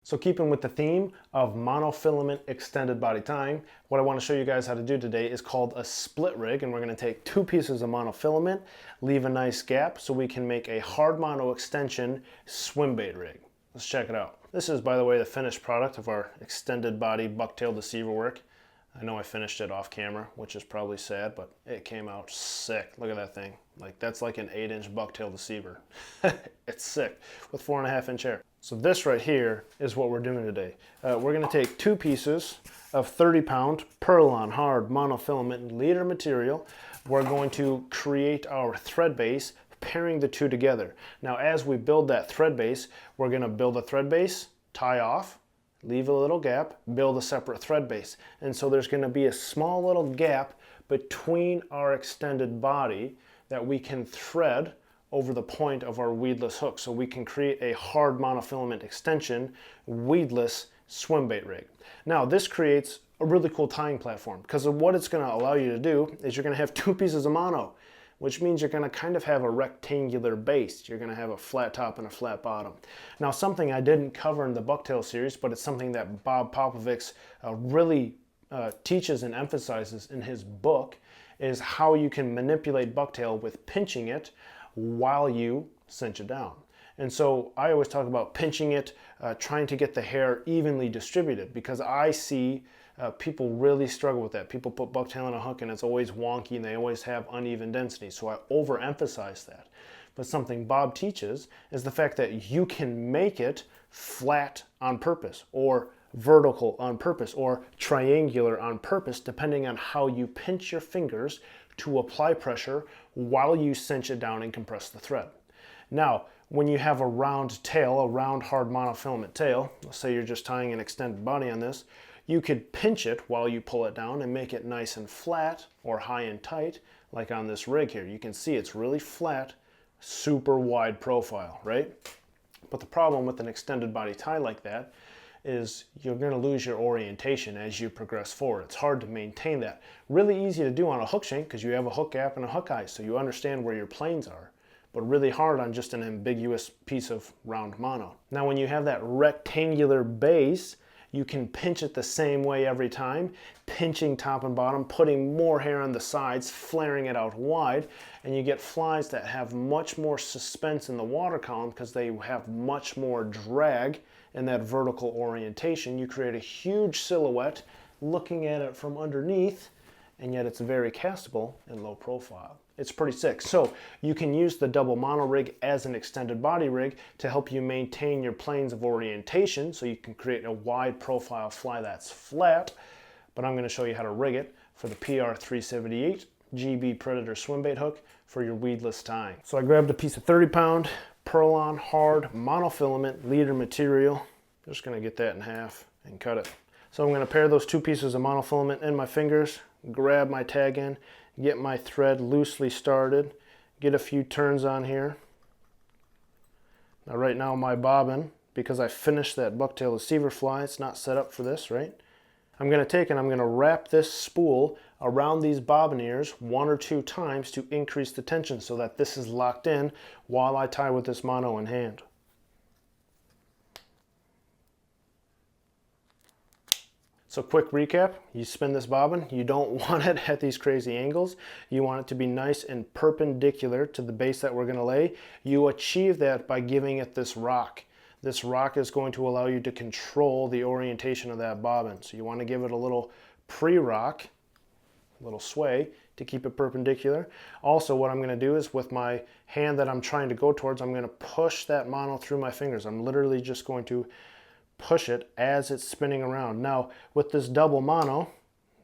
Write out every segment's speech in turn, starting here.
So keeping with the theme of monofilament extended body tying, what I want to show you guys how to do today is called a split rig, and we're going to take two pieces of monofilament, leave a nice gap so we can make a hard mono extension swim bait rig. Let's check it out. This is, by the way, the finished product of our extended body bucktail deceiver work. I know I finished it off camera, which is probably sad, but it came out sick. Look at that thing. Like, that's like an 8-inch bucktail deceiver. It's sick, with 4.5-inch hair. So this right here is what we're doing today. We're gonna take two pieces of 30-pound Perlon hard monofilament leader material. We're going to create our thread base, pairing the two together. Now, as we build that thread base, we're gonna build a thread base, tie off, leave a little gap, build a separate thread base. And so there's gonna be a small little gap between our extended body that we can thread over the point of our weedless hook. So we can create a hard monofilament extension, weedless swim bait rig. Now this creates a really cool tying platform, because what it's gonna allow you to do is you're gonna have two pieces of mono, which means you're gonna kind of have a rectangular base. You're gonna have a flat top and a flat bottom. Now, something I didn't cover in the Bucktail series, but it's something that Bob Popovics really teaches and emphasizes in his book, is how you can manipulate bucktail with pinching it while you cinch it down. And so I always talk about pinching it, trying to get the hair evenly distributed, because I see people really struggle with that. People put bucktail on a hook and it's always wonky and they always have uneven density. So I overemphasize that. But something Bob teaches is the fact that you can make it flat on purpose, or vertical on purpose, or triangular on purpose, depending on how you pinch your fingers to apply pressure while you cinch it down and compress the thread. Now, when you have a round tail, a round hard monofilament tail, let's say you're just tying an extended body on this, you could pinch it while you pull it down and make it nice and flat, or high and tight, like on this rig here. You can see it's really flat, super wide profile, right? But the problem with an extended body tie like that is you're going to lose your orientation as you progress forward. It's hard to maintain that. Really easy to do on a hook shank because you have a hook gap and a hook eye, so you understand where your planes are, but really hard on just an ambiguous piece of round mono. Now, when you have that rectangular base, you can pinch it the same way every time, pinching top and bottom, putting more hair on the sides, flaring it out wide, and you get flies that have much more suspense in the water column because they have much more drag in that vertical orientation. You create a huge silhouette looking at it from underneath, and yet it's very castable and low profile. It's pretty sick. So you can use the double mono rig as an extended body rig to help you maintain your planes of orientation, so you can create a wide profile fly that's flat. But I'm going to show you how to rig it for the PR378 GB Predator Swimbait hook for your weedless tying. So I grabbed a piece of 30-pound Perlon hard monofilament leader material. Just going to get that in half and cut it. So I'm going to pair those two pieces of monofilament in my fingers, grab my tag end, get my thread loosely started, get a few turns on here. Now right now my bobbin, because I finished that bucktail deceiver fly, it's not set up for this, right? I'm going to take and I'm going to wrap this spool around these bobbin ears 1 or 2 times to increase the tension so that this is locked in while I tie with this mono in hand. So quick recap, you spin this bobbin, you don't want it at these crazy angles. You want it to be nice and perpendicular to the base that we're going to lay. You achieve that by giving it this rock. This rock is going to allow you to control the orientation of that bobbin. So you want to give it a little pre-rock, a little sway to keep it perpendicular. Also, what I'm going to do is with my hand that I'm trying to go towards, I'm going to push that mono through my fingers. I'm literally just going to push it as it's spinning around. Now, with this double mono,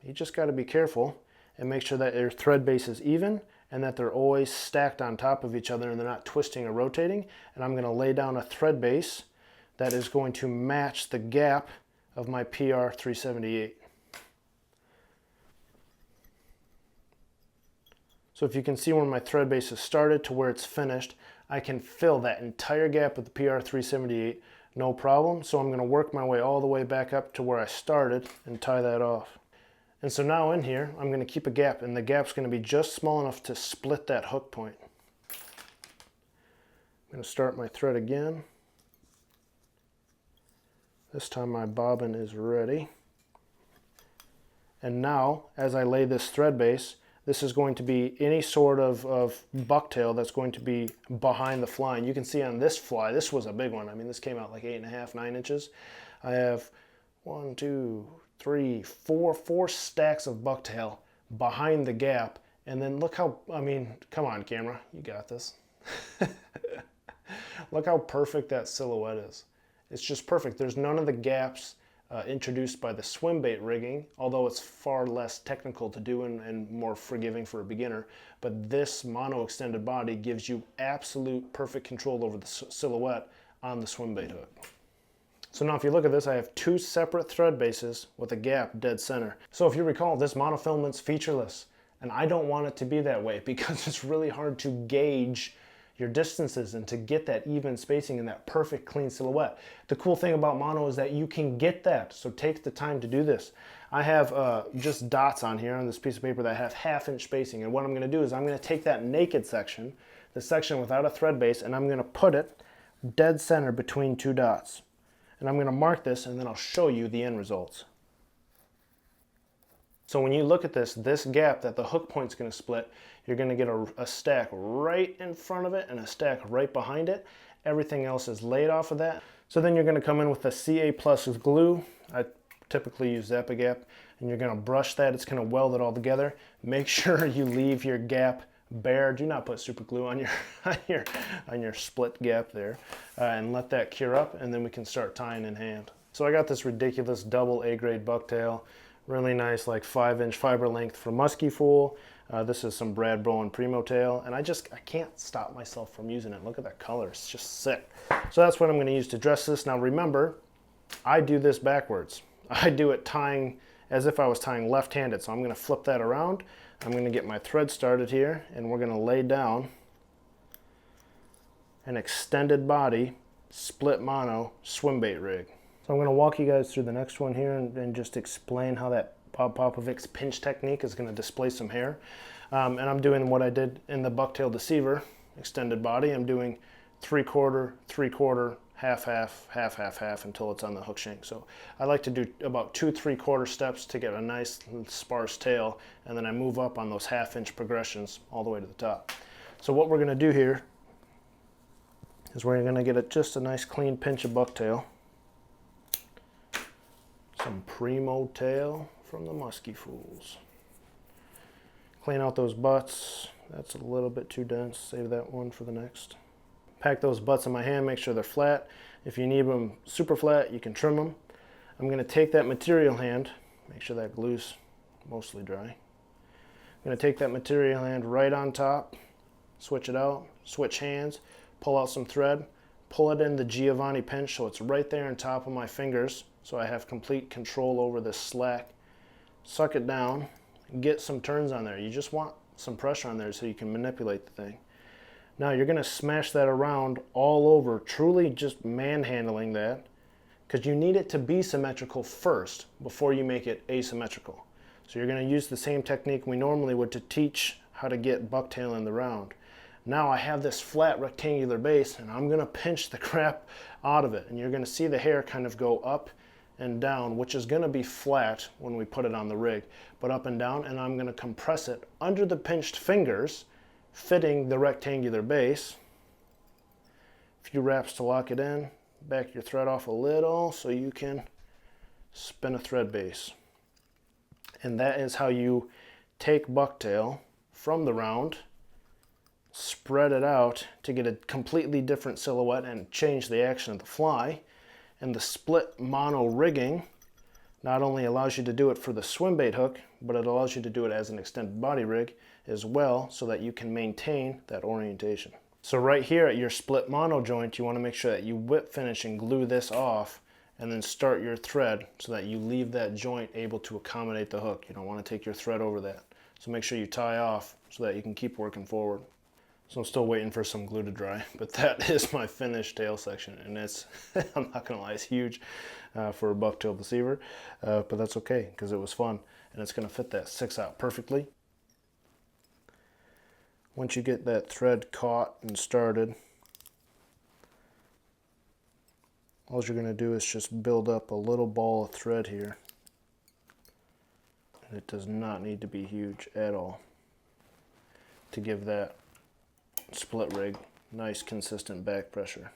you just got to be careful and make sure that your thread base is even and that they're always stacked on top of each other and they're not twisting or rotating. And I'm going to lay down a thread base that is going to match the gap of my PR378. So if you can see where my thread base is started to where it's finished, I can fill that entire gap with the PR378, no problem. So I'm going to work my way all the way back up to where I started and tie that off. And so now in here, I'm going to keep a gap, and the gap's going to be just small enough to split that hook point. I'm going to start my thread again. This time my bobbin is ready. And now, as I lay this thread base, this is going to be any sort of bucktail that's going to be behind the fly. And you can see on this fly, this was a big one. I mean, this came out like 8.5, 9 inches. I have 1, 2, 3, 4 stacks of bucktail behind the gap. And then look how, I mean, come on camera, you got this. Look how perfect that silhouette is. It's just perfect. There's none of the gaps introduced by the Swimbait rigging, although it's far less technical to do and more forgiving for a beginner. But this mono extended body gives you absolute perfect control over the silhouette on the Swimbait hook. So now if you look at this, I have 2 separate thread bases with a gap dead center. So if you recall, this monofilament's featureless, and I don't want it to be that way because it's really hard to gauge your distances and to get that even spacing and that perfect clean silhouette. The cool thing about mono is that you can get that, so take the time to do this. I have just dots on here on this piece of paper that have 1/2 inch spacing, and what I'm going to do is I'm going to take that naked section, the section without a thread base, and I'm going to put it dead center between 2 dots. And I'm going to mark this, and then I'll show you the end results. So when you look at this gap that the hook point's going to split, you're going to get a stack right in front of it and a stack right behind it. Everything else is laid off of that. So then you're going to come in with the CA Plus glue. I typically use Zap-A-Gap, and you're going to brush that. It's going to weld it all together. Make sure you leave your gap bare. Do not put super glue on your split gap there, and let that cure up, and then we can start tying in hand. So I got this ridiculous double A-grade bucktail. Really nice, like 5-inch fiber length for musky fool. This is some Brad Bowen Primo tail, and I can't stop myself from using it. Look at that color, it's just sick. So that's what I'm going to use to dress this. Now remember, I do this backwards. I do it tying as if I was tying left-handed. So I'm going to flip that around. I'm going to get my thread started here, and we're going to lay down an extended body split mono Swimbait rig. So I'm going to walk you guys through the next one here and just explain how that Bob Popovics pinch technique is going to displace some hair. And I'm doing what I did in the Bucktail Deceiver extended body. I'm doing 3/4, 3/4, half, half, half, half, half until it's on the hook shank. So I like to do about 2 3/4 steps to get a nice sparse tail, and then I move up on those 1/2 inch progressions all the way to the top. So what we're going to do here is we're going to get just a nice clean pinch of bucktail. Some Primo tail from the musky fools. Clean out those butts. That's a little bit too dense. Save that one for the next. Pack those butts in my hand, make sure they're flat. If you need them super flat, you can trim them. I'm going to take that material hand, make sure that glue's mostly dry. I'm going to take that material hand right on top, switch it out, switch hands, pull out some thread, pull it in the Giovanni pinch so it's right there on top of my fingers, so I have complete control over this slack. Suck it down, get some turns on there. You just want some pressure on there so you can manipulate the thing. Now you're going to smash that around all over, truly just manhandling that, because you need it to be symmetrical first before you make it asymmetrical. So you're going to use the same technique we normally would to teach how to get bucktail in the round. Now I have this flat rectangular base, and I'm going to pinch the crap out of it, and you're going to see the hair kind of go up and down, which is going to be flat when we put it on the rig, but up and down, and I'm going to compress it under the pinched fingers, fitting the rectangular base. A few wraps to lock it in. Back your thread off a little so you can spin a thread base. And that is how you take bucktail from the round, spread it out to get a completely different silhouette and change the action of the fly. And the split mono rigging not only allows you to do it for the Swimbait hook, but it allows you to do it as an extended body rig as well, so that you can maintain that orientation. So right here at your split mono joint, you want to make sure that you whip finish and glue this off, and then start your thread so that you leave that joint able to accommodate the hook. You don't want to take your thread over that. So make sure you tie off so that you can keep working forward. So I'm still waiting for some glue to dry, but that is my finished tail section, and it's, I'm not gonna lie, it's huge for a Bucktail Deceiver, but that's okay, because it was fun, and it's gonna fit that 6/0 perfectly. Once you get that thread caught and started, all you're going to do is just build up a little ball of thread here. And it does not need to be huge at all to give that split rig nice consistent back pressure.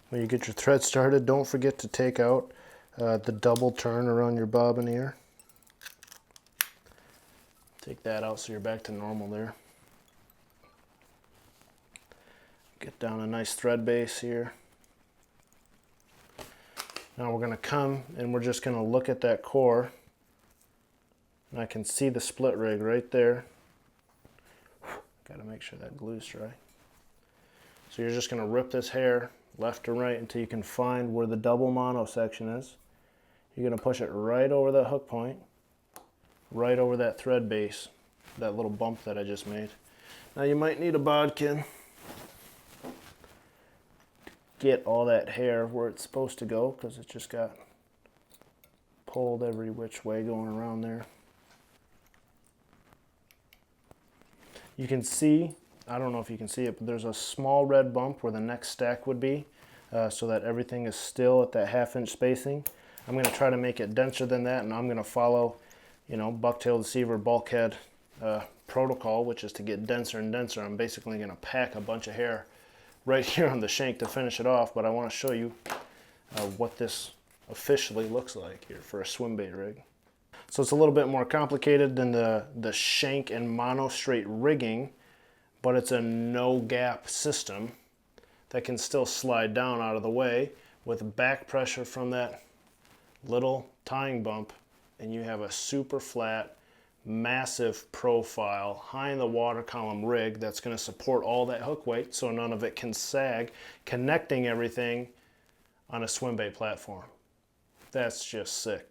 When you get your thread started, don't forget to take out the double turn around your bobbin ear. Take that out so you're back to normal there. Get down a nice thread base here. Now we're going to come and we're just going to look at that core. And I can see the split rig right there. Got to make sure that glue's dry. So you're just going to rip this hair left to right until you can find where the double mono section is. You're going to push it right over that hook point, right over that thread base, that little bump that I just made. Now you might need a bodkin to get all that hair where it's supposed to go, because it just got pulled every which way going around there. You can see, I don't know if you can see it, but there's a small red bump where the next stack would be, so that everything is still at that 1/2 inch spacing. I'm going to try to make it denser than that, and I'm going to follow, you know, Bucktail Deceiver bulkhead protocol, which is to get denser and denser. I'm basically going to pack a bunch of hair right here on the shank to finish it off, but I want to show you what this officially looks like here for a swim bait rig. So it's a little bit more complicated than the shank and mono straight rigging, but it's a no gap system that can still slide down out of the way with back pressure from that little tying bump, and you have a super flat, massive profile, high in the water column rig that's going to support all that hook weight so none of it can sag, connecting everything on a swim bait platform. That's just sick.